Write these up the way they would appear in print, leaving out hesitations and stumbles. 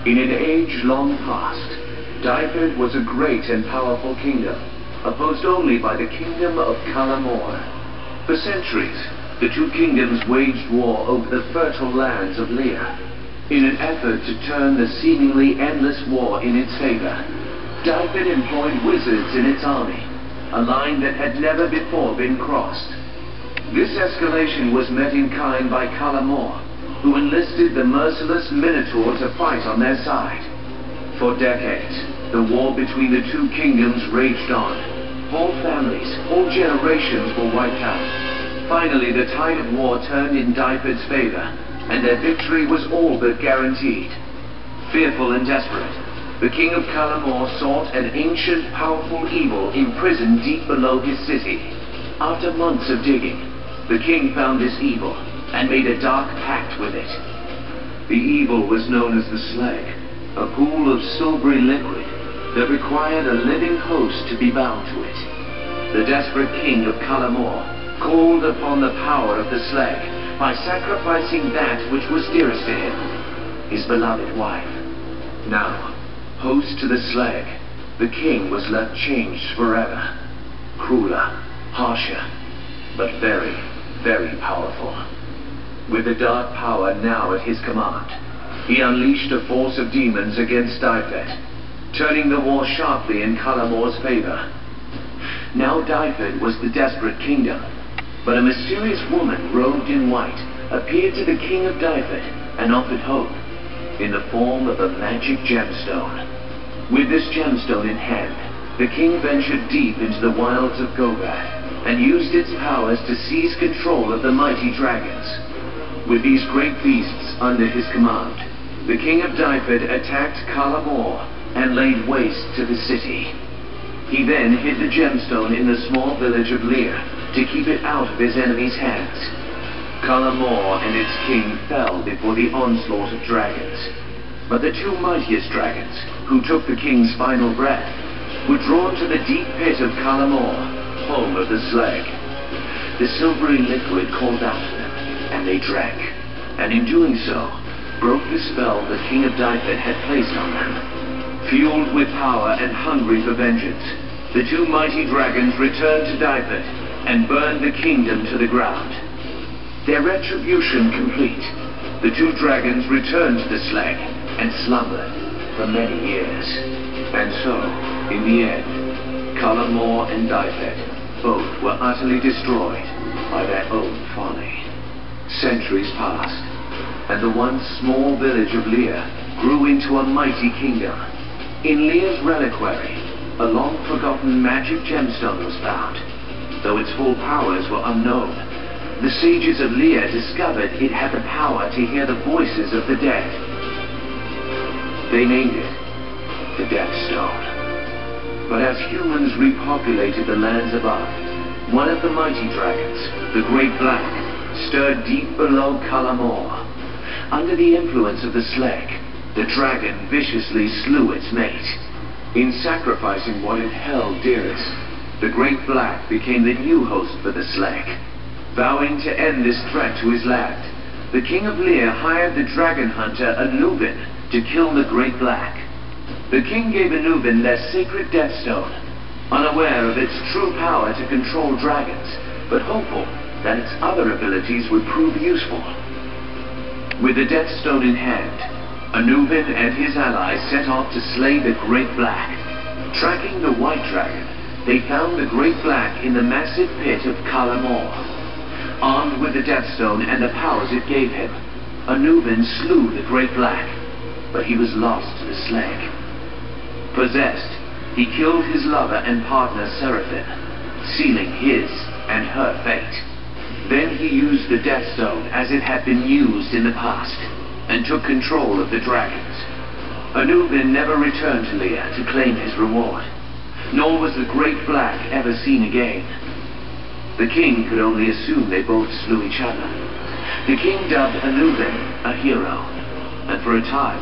In an age long past, Dyfed was a great and powerful kingdom, opposed only by the kingdom of Kalamor. For centuries, the two kingdoms waged war over the fertile lands of Lear. In an effort to turn the seemingly endless war in its favor, Dyfed employed wizards in its army, a line that had never before been crossed. This escalation was met in kind by Kalamor, who enlisted the merciless Minotaur to fight on their side. For decades, the war between the two kingdoms raged on. Whole families, whole generations were wiped out. Finally, the tide of war turned in Dyfed's favor, and their victory was all but guaranteed. Fearful and desperate, the king of Kalamor sought an ancient, powerful evil imprisoned deep below his city. After months of digging, the king found this evil and made a dark pact with it. The evil was known as the Slag, a pool of silvery liquid that required a living host to be bound to it. The desperate king of Kalamor called upon the power of the Slag by sacrificing that which was dearest to him, his beloved wife. Now, host to the Slag, the king was left changed forever. Crueler, harsher, but very, very powerful. With the dark power now at his command, he unleashed a force of demons against Dyfed, turning the war sharply in Kalamor's favor. Now Dyfed was the desperate kingdom, but a mysterious woman robed in white appeared to the king of Dyfed and offered hope in the form of a magic gemstone. With this gemstone in hand, the king ventured deep into the wilds of Golvath and used its powers to seize control of the mighty dragons. With these great beasts under his command, the king of Dyfed attacked Kalamor and laid waste to the city. He then hid the gemstone in the small village of Lear to keep it out of his enemies' hands. Kalamor and its king fell before the onslaught of dragons. But the two mightiest dragons, who took the king's final breath, were drawn to the deep pit of Kalamor, home of the Slag. The silvery liquid called out to them, and they drank, and in doing so, broke the spell the king of Dyfed had placed on them. Fueled with power and hungry for vengeance, the two mighty dragons returned to Dyfed and burned the kingdom to the ground. Their retribution complete, the two dragons returned to the Slag and slumbered for many years. And so, in the end, Kalamor and Dyfed both were utterly destroyed by their own folly. Centuries passed, and the once small village of Lear grew into a mighty kingdom. In Lear's reliquary, a long-forgotten magic gemstone was found. Though its full powers were unknown, the sages of Lear discovered it had the power to hear the voices of the dead. They named it the Death Stone. But as humans repopulated the lands above, one of the mighty dragons, the Great Black, stirred deep below Kalamor. Under the influence of the Slag, the dragon viciously slew its mate. In sacrificing what it held dearest, the Great Black became the new host for the Slag. Vowing to end this threat to his land, the king of Lear hired the dragon hunter Anubin to kill the Great Black. The king gave Anubin their sacred Death Stone, unaware of its true power to control dragons, but hopeful that its other abilities would prove useful. With the Death Stone in hand, Anubin and his allies set off to slay the Great Black. Tracking the White Dragon, they found the Great Black in the massive pit of Kalamor. Armed with the Death Stone and the powers it gave him, Anubin slew the Great Black, but he was lost to the Slag. Possessed, he killed his lover and partner Seraphim, sealing his and her fate. Then he used the Death Stone as it had been used in the past, and took control of the dragons. Anubin never returned to Lear to claim his reward, nor was the Great Black ever seen again. The king could only assume they both slew each other. The king dubbed Anubin a hero, and for a time,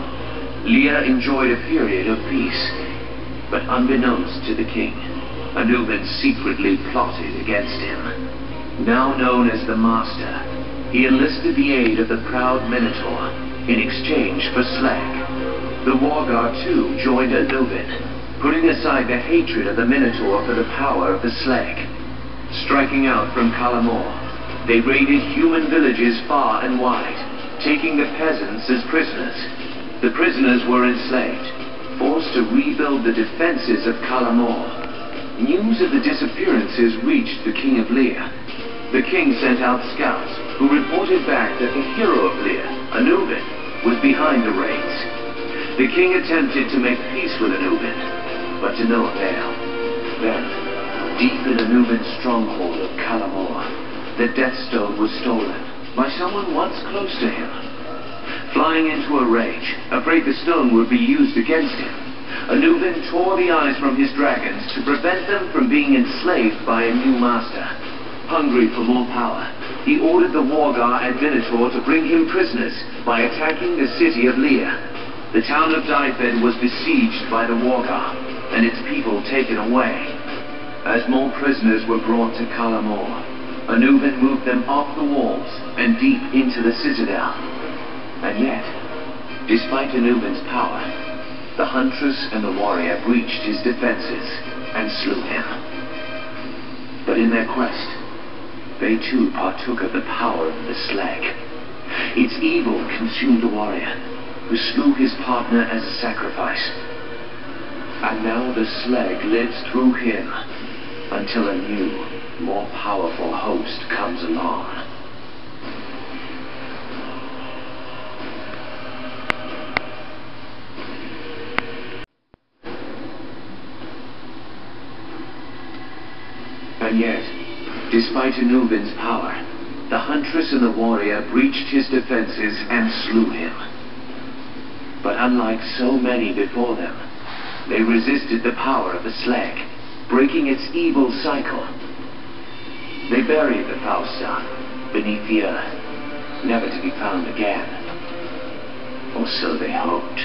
Lear enjoyed a period of peace. But unbeknownst to the king, Anubin secretly plotted against him. Now known as the Master, he enlisted the aid of the proud Minotaur in exchange for Slag. The Wargar too joined Anubin, putting aside the hatred of the Minotaur for the power of the Slag. Striking out from Kalamor, they raided human villages far and wide, taking the peasants as prisoners. The prisoners were enslaved, forced to rebuild the defenses of Kalamor. News of the disappearances reached the King of Lear. The king sent out scouts, who reported back that the hero of Lear, Anubin, was behind the raids. The king attempted to make peace with Anubin, but to no avail. Then, deep in Anubin's stronghold of Kalamor, the Death Stone was stolen by someone once close to him. Flying into a rage, afraid the stone would be used against him, Anubin tore the eyes from his dragons to prevent them from being enslaved by a new master. Hungry for more power, he ordered the Wargar and Minotaur to bring him prisoners by attacking the city of Lear. The town of Dyfed was besieged by the Wargar, and its people taken away. As more prisoners were brought to Kalamor, Anubin moved them off the walls and deep into the citadel. And yet, despite Anubin's power, the huntress and the warrior breached his defenses and slew him. But in their quest, they too partook of the power of the Slag. Its evil consumed the warrior, who slew his partner as a sacrifice. And now the Slag lives through him, until a new, more powerful host comes along. And yet, despite Anubin's power, the huntress and the warrior breached his defenses and slew him. But unlike so many before them, they resisted the power of the Slag, breaking its evil cycle. They buried the Faustan beneath the earth, never to be found again. Or so they hoped.